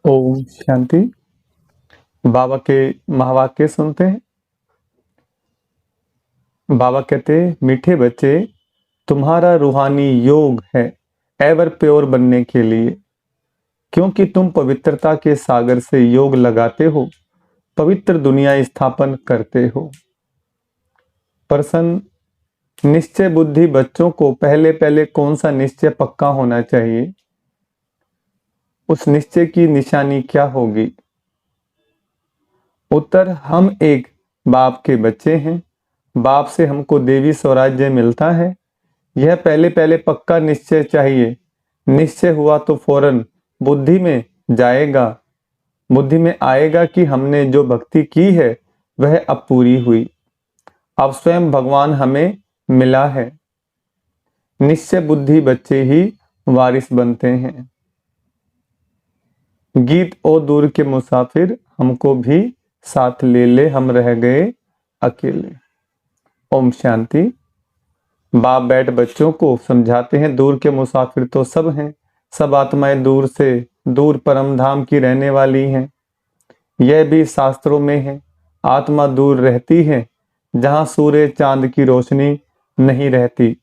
ओम शांति। बाबा के महावाक्य सुनते हैं। बाबा कहते, मीठे बच्चे, तुम्हारा रूहानी योग है एवर प्योर बनने के लिए, क्योंकि तुम पवित्रता के सागर से योग लगाते हो, पवित्र दुनिया स्थापन करते हो। प्रसन्न निश्चय बुद्धि बच्चों को पहले पहले कौन सा निश्चय पक्का होना चाहिए? उस निश्चय की निशानी क्या होगी? उत्तर, हम एक बाप के बच्चे हैं। बाप से हमको देवी स्वराज्य मिलता है। यह पहले पहले पक्का निश्चय चाहिए। निश्चय हुआ तो फौरन बुद्धि में जाएगा, बुद्धि में आएगा कि हमने जो भक्ति की है वह अब पूरी हुई, अब स्वयं भगवान हमें मिला है। निश्चय बुद्धि बच्चे ही वारिस बनते हैं। गीत ओ दूर के मुसाफिर, हमको भी साथ ले ले, हम रह गए अकेले। ओम शांति। बाप बैठ बच्चों को समझाते हैं, दूर के मुसाफिर तो सब हैं, सब आत्माएं दूर से दूर परम धाम की रहने वाली हैं। यह भी शास्त्रों में है। आत्मा दूर रहती है जहां सूर्य चांद की रोशनी नहीं रहती।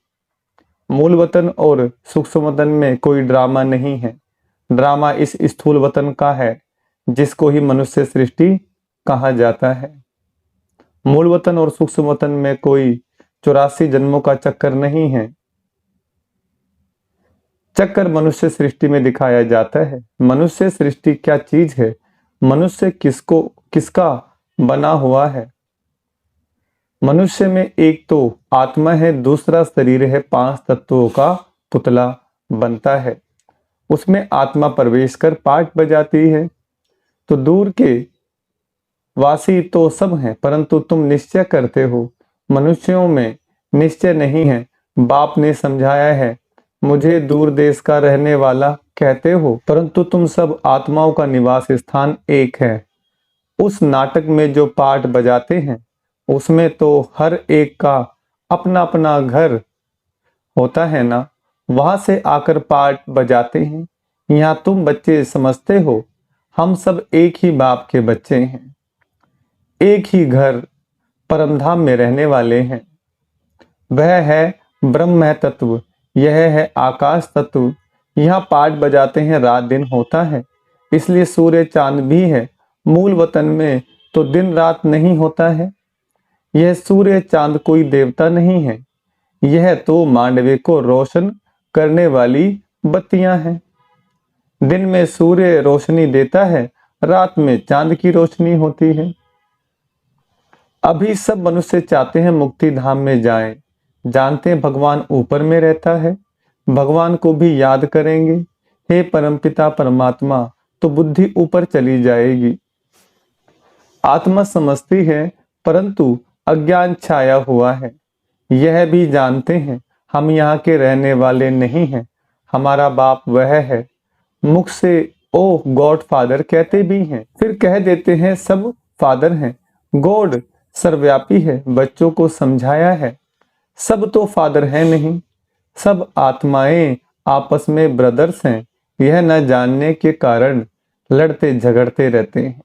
मूल वतन और सूक्ष्म वतन में कोई ड्रामा नहीं है। ड्रामा इस स्थूल वतन का है, जिसको ही मनुष्य सृष्टि कहा जाता है। मूल वतन और सूक्ष्म वतन में कोई 84 जन्मों का चक्कर नहीं है। चक्कर मनुष्य सृष्टि में दिखाया जाता है। मनुष्य सृष्टि क्या चीज है? मनुष्य किसका बना हुआ है? मनुष्य में एक तो आत्मा है, दूसरा शरीर है। 5 तत्वों का पुतला बनता है, उसमें आत्मा प्रवेश कर पाठ बजाती है। तो दूर के वासी तो सब हैं, परंतु तुम निश्चय करते हो, मनुष्यों में निश्चय नहीं है। बाप ने समझाया है, मुझे दूर देश का रहने वाला कहते हो, परंतु तुम सब आत्माओं का निवास स्थान एक है। उस नाटक में जो पाठ बजाते हैं, उसमें तो हर एक का अपना अपना घर होता है ना, वहां से आकर पाठ बजाते हैं। यहाँ तुम बच्चे समझते हो, हम सब एक ही बाप के बच्चे हैं, एक ही घर परमधाम में रहने वाले हैं। वह है ब्रह्म तत्व, यह है आकाश तत्व। यहाँ पाठ बजाते हैं, रात दिन होता है, इसलिए सूर्य चांद भी है। मूल वतन में तो दिन रात नहीं होता है। यह सूर्य चांद कोई देवता नहीं है, यह तो मांडवे को रोशन करने वाली बत्तियां हैं। दिन में सूर्य रोशनी देता है, रात में चांद की रोशनी होती है। अभी सब मनुष्य चाहते हैं मुक्ति धाम में जाएं, जानते हैं भगवान ऊपर में रहता है, भगवान को भी याद करेंगे। हे परमपिता परमात्मा, तो बुद्धि ऊपर चली जाएगी। आत्मा समझती है, परंतु अज्ञान छाया हुआ है। यह भी जानते हैं हम यहाँ के रहने वाले नहीं हैं, हमारा बाप वह है। मुख से ओ गॉड फादर कहते भी हैं, फिर कह देते हैं सब फादर हैं। गॉड सर्वव्यापी है, बच्चों को समझाया है, सब तो फादर है नहीं, सब आत्माएं आपस में ब्रदर्स हैं। यह न जानने के कारण लड़ते झगड़ते रहते हैं।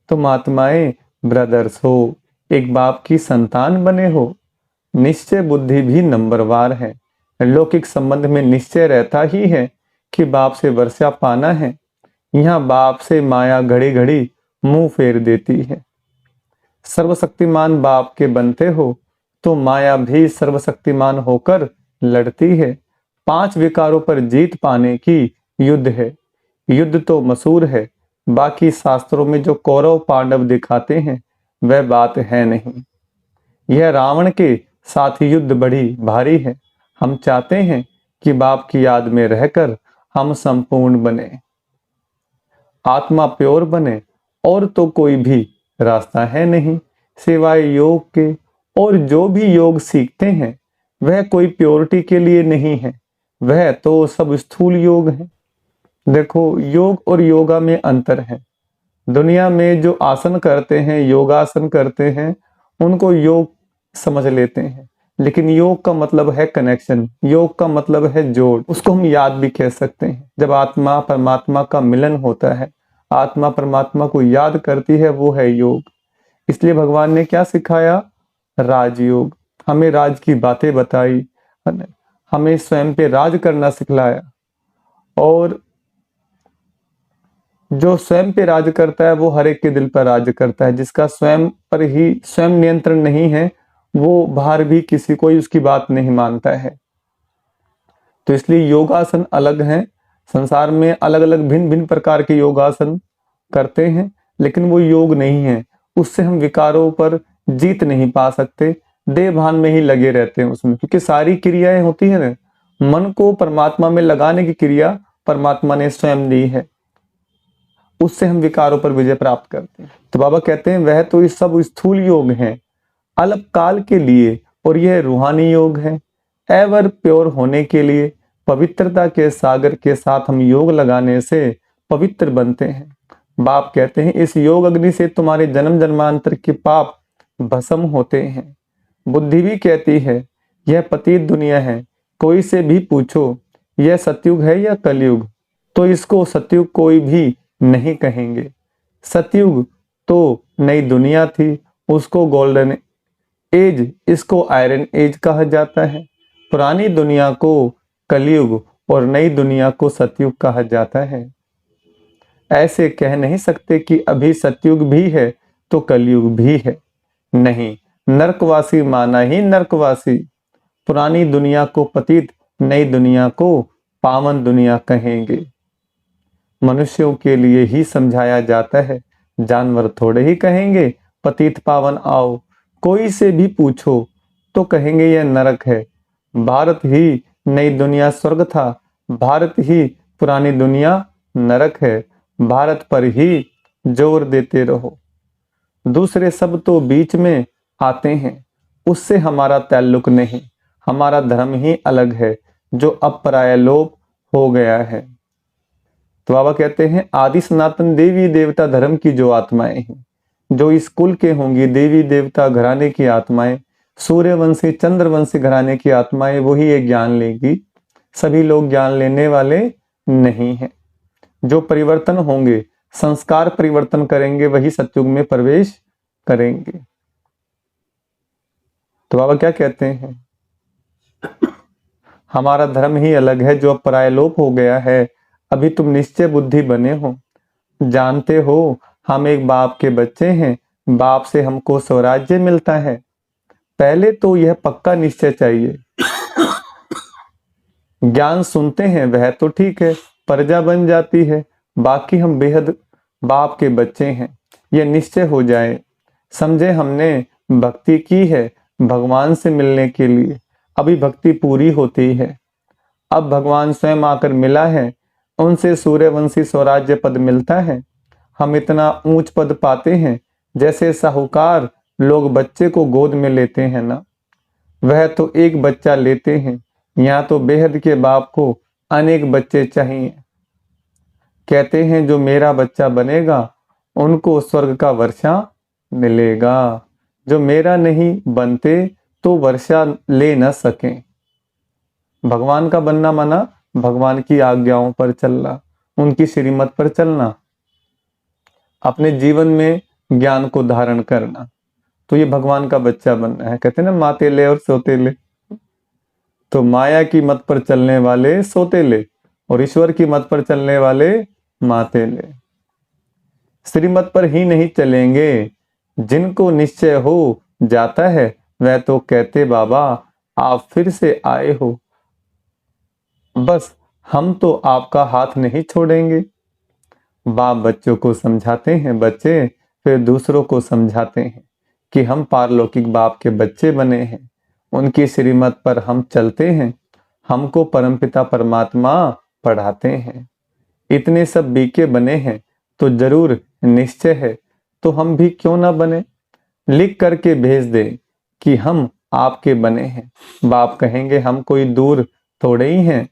तुम आत्माएं ब्रदर्स हो, एक बाप की संतान बने हो। निश्चय बुद्धि भी नंबरवार है। लौकिक संबंध में निश्चय रहता ही है कि बाप से वर्षा पाना है। यहाँ बाप से माया घड़ी घड़ी मुंह फेर देती है। सर्वशक्तिमान बाप के बनते हो तो माया भी सर्वशक्तिमान होकर लड़ती है। 5 विकारों पर जीत पाने की युद्ध है। युद्ध तो मशहूर है, बाकी शास्त्रों में जो कौरव पांडव दिखाते हैं वह बात है नहीं। यह रावण के साथ युद्ध बड़ी भारी है। हम चाहते हैं कि बाप की याद में रहकर हम संपूर्ण बने, आत्मा प्योर बने, और तो कोई भी रास्ता है नहीं सिवाय योग के। और जो भी योग सीखते हैं वह कोई प्योरिटी के लिए नहीं है, वह तो सब स्थूल योग है। देखो, योग और योगा में अंतर है। दुनिया में जो आसन करते हैं, योगासन करते हैं, उनको योग समझ लेते हैं, लेकिन योग का मतलब है कनेक्शन, योग का मतलब है जोड़। उसको हम याद भी कह सकते हैं। जब आत्मा परमात्मा का मिलन होता है, आत्मा परमात्मा को याद करती है, वो है योग। इसलिए भगवान ने क्या सिखाया? राजयोग। हमें राज की बातें बताई, हमें स्वयं पे राज करना सिखलाया। और जो स्वयं पे राज करता है वो हर एक के दिल पर राज करता है। जिसका स्वयं पर ही स्वयं नियंत्रण नहीं है, वो बाहर भी किसी कोई उसकी बात नहीं मानता है। तो इसलिए योगासन अलग हैं। संसार में अलग अलग भिन्न भिन्न प्रकार के योगासन करते हैं, लेकिन वो योग नहीं है। उससे हम विकारों पर जीत नहीं पा सकते, देह भान में ही लगे रहते हैं उसमें। क्योंकि सारी क्रियाएं होती है ना, मन को परमात्मा में लगाने की क्रिया परमात्मा ने स्वयं दी है, उससे हम विकारों पर विजय प्राप्त करते हैं। तो बाबा कहते हैं वह तो ये सब स्थूल योग हैं अल्पकाल के लिए, और यह रूहानी योग है एवर प्योर होने के लिए। पवित्रता के सागर के साथ हम योग लगाने से पवित्र बनते हैं। बाप कहते हैं इस योग अग्नि से तुम्हारे जन्म जन्मांतर के पाप भस्म होते हैं। बुद्धि भी कहती है यह पतित दुनिया है, कोई से भी पूछो यह सतयुग है या कलयुग, तो इसको सतयुग कोई भी नहीं कहेंगे। सतयुग तो नई दुनिया थी, उसको गोल्डन एज, इसको आयरन एज कहा जाता है। पुरानी दुनिया को कलयुग और नई दुनिया को सतयुग कहा जाता है। ऐसे कह नहीं सकते कि अभी सतयुग भी है तो कलयुग भी है, नहीं। नरकवासी माना ही नरकवासी। पुरानी दुनिया को पतित, नई दुनिया को पावन दुनिया कहेंगे। मनुष्यों के लिए ही समझाया जाता है, जानवर थोड़े ही कहेंगे पतित पावन आओ। कोई से भी पूछो तो कहेंगे यह नरक है। भारत ही नई दुनिया स्वर्ग था, भारत ही पुरानी दुनिया नरक है। भारत पर ही जोर देते रहो, दूसरे सब तो बीच में आते हैं, उससे हमारा ताल्लुक नहीं। हमारा धर्म ही अलग है जो अब पराया लोप हो गया है। तो बाबा कहते हैं आदि सनातन देवी देवता धर्म की जो आत्माएं हैं, जो इस कुल के होंगी, देवी देवता घराने की आत्माएं, सूर्यवंशी चंद्रवंशी घराने की आत्माएं, वही ये ज्ञान लेंगी। सभी लोग ज्ञान लेने वाले नहीं हैं। जो परिवर्तन होंगे, संस्कार परिवर्तन करेंगे, वही सतयुग में प्रवेश करेंगे। तो बाबा क्या कहते हैं? हमारा धर्म ही अलग है जो अब परायलोप हो गया है। अभी तुम निश्चय बुद्धि बने हो, जानते हो हम एक बाप के बच्चे हैं, बाप से हमको स्वराज्य मिलता है। पहले तो यह पक्का निश्चय चाहिए। ज्ञान सुनते हैं वह तो ठीक है, प्रजा बन जाती है, बाकी हम बेहद बाप के बच्चे हैं, यह निश्चय हो जाए। समझे हमने भक्ति की है भगवान से मिलने के लिए, अभी भक्ति पूरी होती है। अब भगवान स्वयं आकर मिला है, उनसे सूर्यवंशी स्वराज्य पद मिलता है। हम इतना ऊंच पद पाते हैं, जैसे साहूकार लोग बच्चे को गोद में लेते हैं ना, वह तो एक बच्चा लेते हैं। यहाँ तो बेहद के बाप को अनेक बच्चे चाहिए। कहते हैं जो मेरा बच्चा बनेगा उनको स्वर्ग का वर्षा मिलेगा, जो मेरा नहीं बनते तो वर्षा ले न सके। भगवान का बनना माना भगवान की आज्ञाओं पर चलना, उनकी श्रीमत पर चलना, अपने जीवन में ज्ञान को धारण करना। तो ये भगवान का बच्चा बनना है। कहते हैं ना मातेले और सोतेले, तो माया की मत पर चलने वाले सोतेले और ईश्वर की मत पर चलने वाले मातेले। श्रीमत पर ही नहीं चलेंगे, जिनको निश्चय हो जाता है वह तो कहते बाबा आप फिर से आए हो। बस हम तो आपका हाथ नहीं छोड़ेंगे। बाप बच्चों को समझाते हैं, बच्चे फिर दूसरों को समझाते हैं कि हम पारलौकिक बाप के बच्चे बने हैं, उनकी श्रीमत पर हम चलते हैं, हमको परमपिता परमात्मा पढ़ाते हैं। इतने सब बीके बने हैं तो जरूर निश्चय है, तो हम भी क्यों ना बने। लिख करके भेज दे कि हम आपके बने हैं। बाप कहेंगे हम कोई दूर थोड़े ही हैं,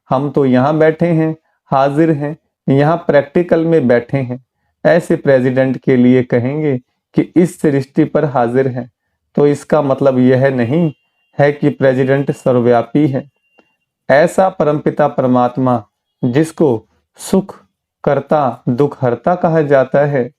हम तो यहाँ बैठे हैं, हाजिर हैं, यहाँ प्रैक्टिकल में बैठे हैं। ऐसे प्रेसिडेंट के लिए कहेंगे कि इस सृष्टि पर हाजिर हैं, तो इसका मतलब यह नहीं है कि प्रेसिडेंट सर्वव्यापी है। ऐसा परमपिता परमात्मा जिसको सुख करता दुख हरता कहा जाता है,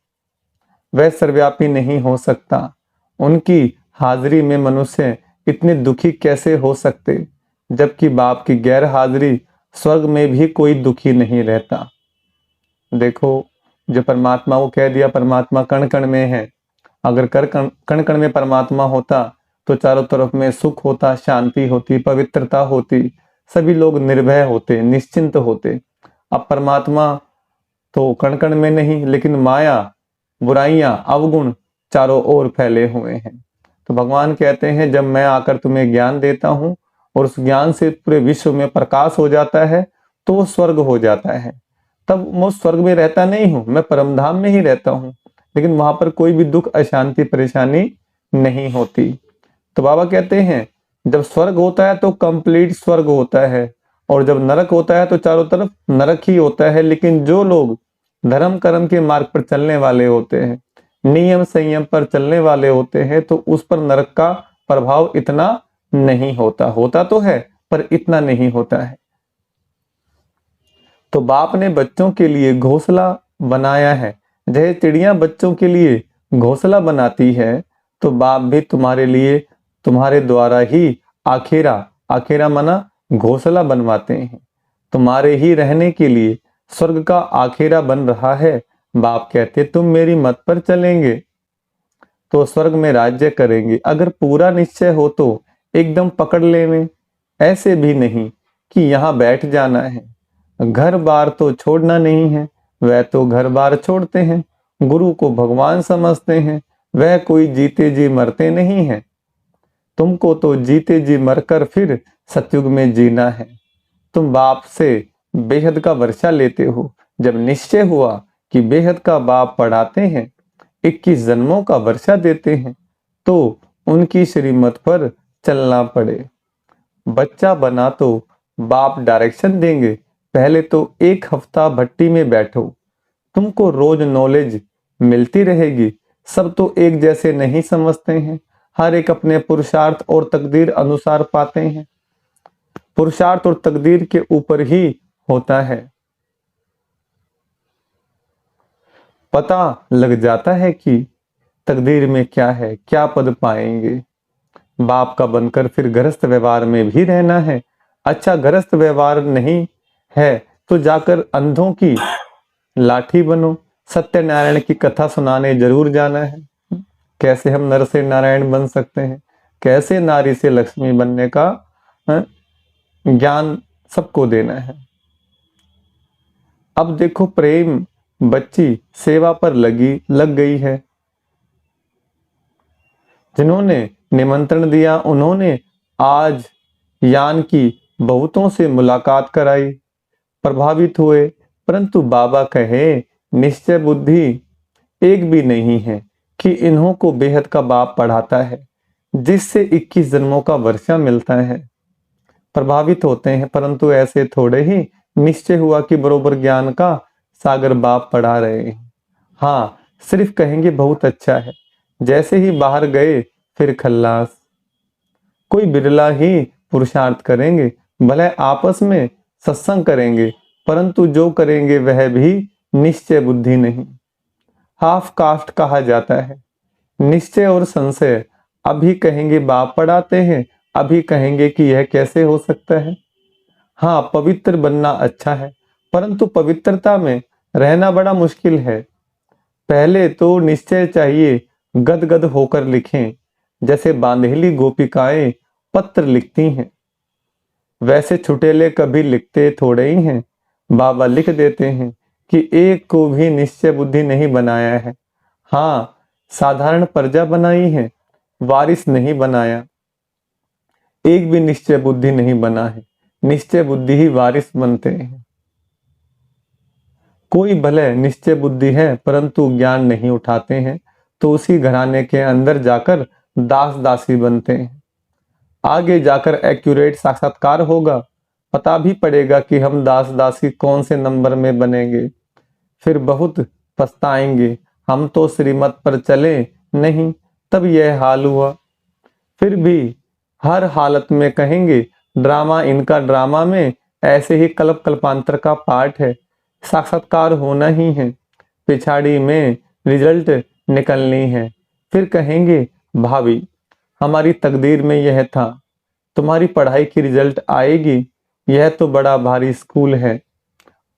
वह सर्वव्यापी नहीं हो सकता। उनकी हाजिरी में मनुष्य इतने दुखी कैसे हो सकते, जबकि बाप की गैर हाजिरी स्वर्ग में भी कोई दुखी नहीं रहता। देखो, जो परमात्मा को कह दिया परमात्मा कण कण में है। अगर कण कण में परमात्मा होता तो चारों तरफ में सुख होता, शांति होती, पवित्रता होती, सभी लोग निर्भय होते, निश्चिंत होते। अब परमात्मा तो कण कण में नहीं, लेकिन माया, बुराइयां, अवगुण चारों ओर फैले हुए हैं। तो भगवान कहते हैं जब मैं आकर तुम्हें ज्ञान देता हूं और उस ज्ञान से पूरे विश्व में प्रकाश हो जाता है तो वो स्वर्ग हो जाता है। तब मैं स्वर्ग में रहता नहीं हूं, मैं परमधाम में ही रहता हूं, लेकिन वहां पर कोई भी दुख, अशांति, परेशानी नहीं होती। तो बाबा कहते हैं जब स्वर्ग होता है तो कंप्लीट स्वर्ग होता है, और जब नरक होता है तो चारों तरफ नरक ही होता है। लेकिन जो लोग धर्म कर्म के मार्ग पर चलने वाले होते हैं, नियम संयम पर चलने वाले होते हैं, तो उस पर नरक का प्रभाव इतना नहीं होता। होता तो है पर इतना नहीं होता है। तो बाप ने बच्चों के लिए घोंसला बनाया है। जैसे चिड़िया बच्चों के लिए घोंसला बनाती है, तो बाप भी तुम्हारे लिए तुम्हारे द्वारा ही आखेरा, आखेरा मना घोंसला बनवाते हैं। तुम्हारे ही रहने के लिए स्वर्ग का आखेरा बन रहा है। बाप कहते तुम मेरी मत पर चलेंगे तो स्वर्ग में राज्य करेंगे। अगर पूरा निश्चय हो तो एकदम पकड़ लेवे, ऐसे भी नहीं कि यहाँ बैठ जाना है। घर बार तो छोड़ना नहीं है, वह तो घर बार छोड़ते हैं। गुरु को भगवान समझते हैं, वह कोई जीते जी मरते नहीं है। तुमको तो जीते जी मरकर फिर सतयुग में जीना है। तुम बाप से बेहद का वर्षा लेते हो। जब निश्चय हुआ कि बेहद का बाप पढ़ाते हैं, 21 जन्मों का वर्षा देते हैं, तो उनकी श्रीमत पर चलना पड़े। बच्चा बना तो बाप डायरेक्शन देंगे। पहले तो 1 हफ्ता भट्टी में बैठो, तुमको रोज नॉलेज मिलती रहेगी। सब तो एक जैसे नहीं समझते हैं, हर एक अपने पुरुषार्थ और तकदीर अनुसार पाते हैं। पुरुषार्थ और तकदीर के ऊपर ही होता है। पता लग जाता है कि तकदीर में क्या है, क्या पद पाएंगे। बाप का बनकर फिर गृहस्थ व्यवहार में भी रहना है। अच्छा, गृहस्थ व्यवहार नहीं है तो जाकर अंधों की लाठी बनो। सत्यनारायण की कथा सुनाने जरूर जाना है। कैसे हम नर से नारायण बन सकते हैं, कैसे नारी से लक्ष्मी बनने का ज्ञान सबको देना है। अब देखो, प्रेम बच्ची सेवा पर लग गई है। जिन्होंने निमंत्रण दिया उन्होंने आज यान की बहुतों से मुलाकात कराई, प्रभावित हुए। परंतु बाबा कहे निश्चय बुद्धि एक भी नहीं है कि इन्हों को बेहद का बाप पढ़ाता है, जिससे 21 जन्मों का वर्षा मिलता है। प्रभावित होते हैं, परंतु ऐसे थोड़े ही निश्चय हुआ कि बरोबर ज्ञान का सागर बाप पढ़ा रहे हैं। हाँ, सिर्फ कहेंगे बहुत अच्छा है, जैसे ही बाहर गए फिर खल्लास। कोई बिरला ही पुरुषार्थ करेंगे, भले आपस में सत्संग करेंगे, परंतु जो करेंगे वह भी निश्चय बुद्धि नहीं, हाफ कास्ट कहा जाता है। निश्चय और संशय, अभी कहेंगे बाप पढ़ाते हैं, अभी कहेंगे कि यह कैसे हो सकता है। हाँ, पवित्र बनना अच्छा है, परंतु पवित्रता में रहना बड़ा मुश्किल है। पहले तो निश्चय चाहिए, गदगद होकर लिखें, जैसे बांधेली गोपिकाएं पत्र लिखती हैं। वैसे छुटेले कभी लिखते थोड़े ही हैं। बाबा लिख देते हैं कि एक को भी निश्चय बुद्धि नहीं बनाया है। हाँ, साधारण प्रजा बनाई है, वारिस नहीं बनाया। एक भी निश्चय बुद्धि नहीं बना है, निश्चय बुद्धि ही वारिस बनते हैं। कोई भले निश्चय बुद्धि है परंतु ज्ञान नहीं उठाते हैं, तो उसी घराने के अंदर जाकर दास दासी बनते हैं। आगे जाकर एक्यूरेट साक्षात्कार होगा, पता भी पड़ेगा कि हम दास दासी कौन से नंबर में बनेंगे। फिर बहुत पछताएंगे, हम तो श्रीमत पर चले नहीं, तब यह हाल हुआ। फिर भी हर हालत में कहेंगे ड्रामा इनका ड्रामा में ऐसे ही कल्प कल्पांतर का पार्ट है, साक्षात्कार होना ही है, पिछाड़ी में रिजल्ट निकलनी है। फिर कहेंगे भाभी हमारी तकदीर में यह था, तुम्हारी पढ़ाई की रिजल्ट आएगी, यह तो बड़ा भारी स्कूल है,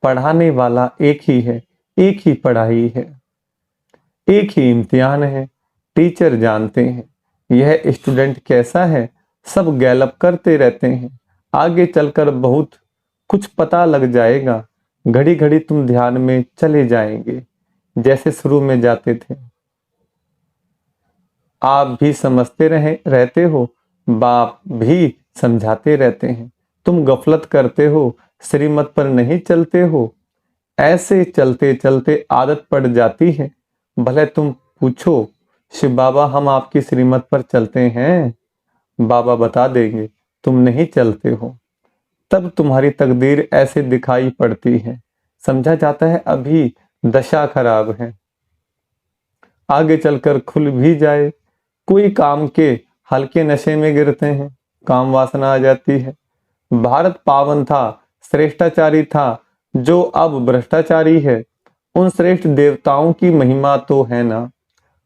पढ़ाने वाला एक ही है, एक ही पढ़ाई है, एक ही इम्तिहान है, टीचर जानते हैं यह स्टूडेंट कैसा है, सब गैलप करते रहते हैं, आगे चलकर बहुत कुछ पता लग जाएगा, घड़ी घड़ी तुम ध्यान में चले जाएंगे जैसे शुरू में जाते थे। आप भी समझते रहते हो, बाप भी समझाते रहते हैं, तुम गफलत करते हो, श्रीमत पर नहीं चलते हो, ऐसे चलते चलते आदत पड़ जाती है। भले तुम पूछो शिव बाबा हम आपकी श्रीमत पर चलते हैं, बाबा बता देंगे तुम नहीं चलते हो, तब तुम्हारी तकदीर ऐसे दिखाई पड़ती है, समझा जाता है अभी दशा खराब है, आगे चलकर खुल भी जाए। कोई काम के हल्के नशे में गिरते हैं, काम वासना आ जाती है। भारत पावन था, श्रेष्ठाचारी था, जो अब भ्रष्टाचारी है, उन श्रेष्ठ देवताओं की महिमा तो है ना।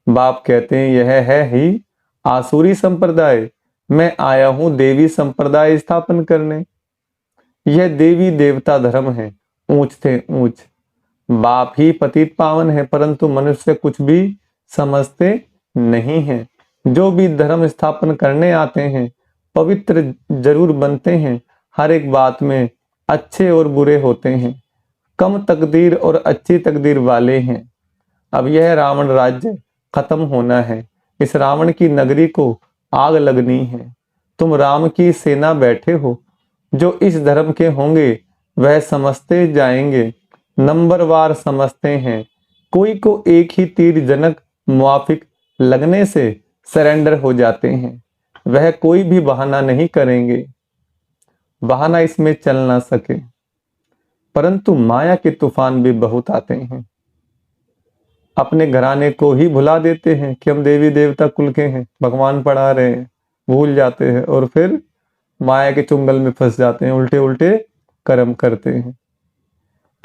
बाप कहते हैं यह है ही आसुरी संप्रदाय, मैं आया हूं देवी संप्रदाय स्थापन करने। यह देवी देवता धर्म है, ऊंच थे ऊंच, बाप ही पतित पावन है, परंतु मनुष्य कुछ भी समझते नहीं है। जो भी धर्म स्थापन करने आते हैं पवित्र जरूर बनते हैं, हर एक बात में अच्छे और बुरे होते हैं, कम तकदीर और अच्छी तकदीर वाले हैं। अब यह रावण राज्य खत्म होना है, इस रावण की नगरी को आग लगनी है। तुम राम की सेना बैठे हो, जो इस धर्म के होंगे वह समझते जाएंगे, नंबरवार समझते हैं। कोई को एक ही तीर जनक मुआफिक लगने से सरेंडर हो जाते हैं, वह कोई भी बहाना नहीं करेंगे, बहाना इसमें चल ना सके। परंतु माया के तूफान भी बहुत आते हैं, अपने घराने को ही भुला देते हैं कि हम देवी देवता कुल के हैं, भगवान पढ़ा रहे हैं, भूल जाते हैं और फिर माया के चुंगल में फंस जाते हैं, उल्टे उल्टे कर्म करते हैं।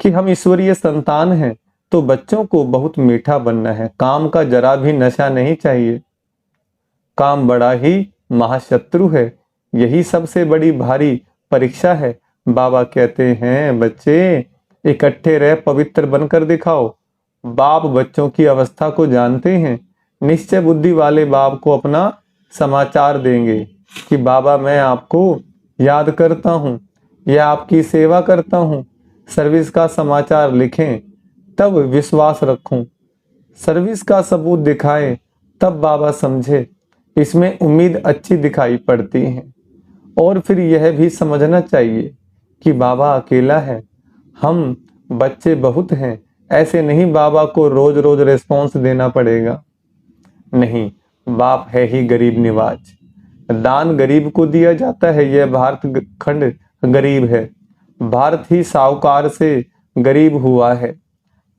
कि हम ईश्वरीय संतान हैं तो बच्चों को बहुत मीठा बनना है, काम का जरा भी नशा नहीं चाहिए, काम बड़ा ही महाशत्रु है, यही सबसे बड़ी भारी परीक्षा है। बाबा कहते हैं बच्चे इकट्ठे रह पवित्र बनकर दिखाओ। बाप बच्चों की अवस्था को जानते हैं, निश्चय बुद्धि वाले बाप को अपना समाचार देंगे कि बाबा मैं आपको याद करता हूँ या आपकी सेवा करता हूँ, सर्विस का समाचार लिखें तब विश्वास रखूं, सर्विस का सबूत दिखाएं तब बाबा समझे, इसमें उम्मीद अच्छी दिखाई पड़ती है। और फिर यह भी समझना चाहिए कि बाबा अकेला है, हम बच्चे बहुत हैं, ऐसे नहीं बाबा को रोज रोज रिस्पॉन्स देना पड़ेगा, नहीं, बाप है ही गरीब निवाज, दान गरीब को दिया जाता है। यह भारत खंड गरीब है, भारत ही साहूकार से गरीब हुआ है,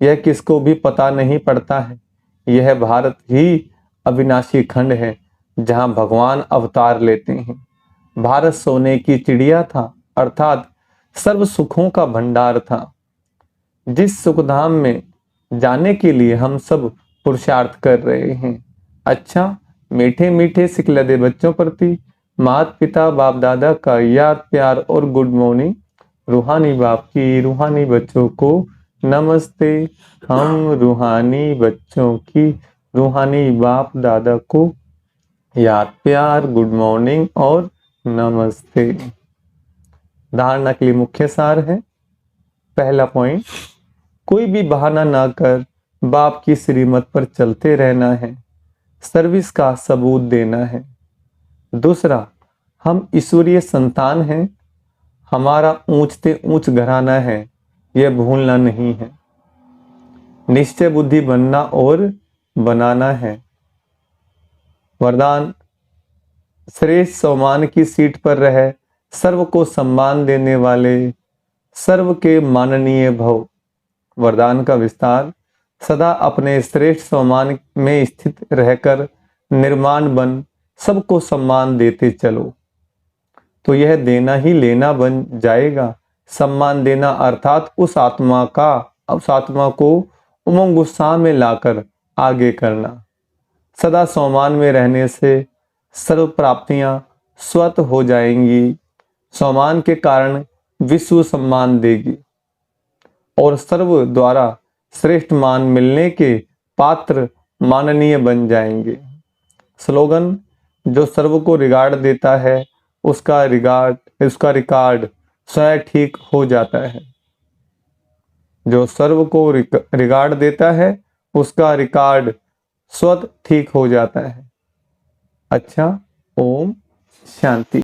यह किसको भी पता नहीं पड़ता है। यह भारत ही अविनाशी खंड है जहां भगवान अवतार लेते हैं। भारत सोने की चिड़िया था, अर्थात सर्व सुखों का भंडार था, जिस सुखधाम में जाने के लिए हम सब पुरुषार्थ कर रहे हैं। अच्छा, मीठे मीठे सिकलदे बच्चों प्रति माता पिता बाप दादा का याद प्यार और गुड मॉर्निंग। रूहानी बाप की रूहानी बच्चों को नमस्ते। हम रूहानी बच्चों की रूहानी बाप दादा को याद प्यार गुड मॉर्निंग और नमस्ते। धारणा के लिए मुख्य सार है, पहला पॉइंट, कोई भी बहाना ना कर बाप की श्रीमत पर चलते रहना है, सर्विस का सबूत देना है। दूसरा, हम ईश्वरीय संतान हैं, हमारा ऊंचते ऊंच घराना है, यह भूलना नहीं है, निश्चय बुद्धि बनना और बनाना है। वरदान, श्रेष्ठ सम्मान की सीट पर रहे, सर्व को सम्मान देने वाले, सर्व के माननीय भव। वरदान का विस्तार, सदा अपने श्रेष्ठ सम्मान में स्थित रहकर निर्माण बन सबको सम्मान देते चलो। तो यह देना ही लेना बन जाएगा। सम्मान देना अर्थात उस आत्मा को उमंग उत्साह में लाकर आगे करना। सदा सम्मान में रहने से सर्व प्राप्तियां स्वतः हो जाएंगी। सम्मान के कारण विश्व सम्मान देगी और सर्व द्वारा श्रेष्ठ मान मिलने के पात्र माननीय बन जाएंगे। स्लोगन: जो सर्व को रिगार्ड देता है उसका रिकॉर्ड स्वयं ठीक हो जाता है। जो सर्व को रिगार्ड देता है उसका रिकॉर्ड स्वतः ठीक हो जाता है। अच्छा, ओम शांति।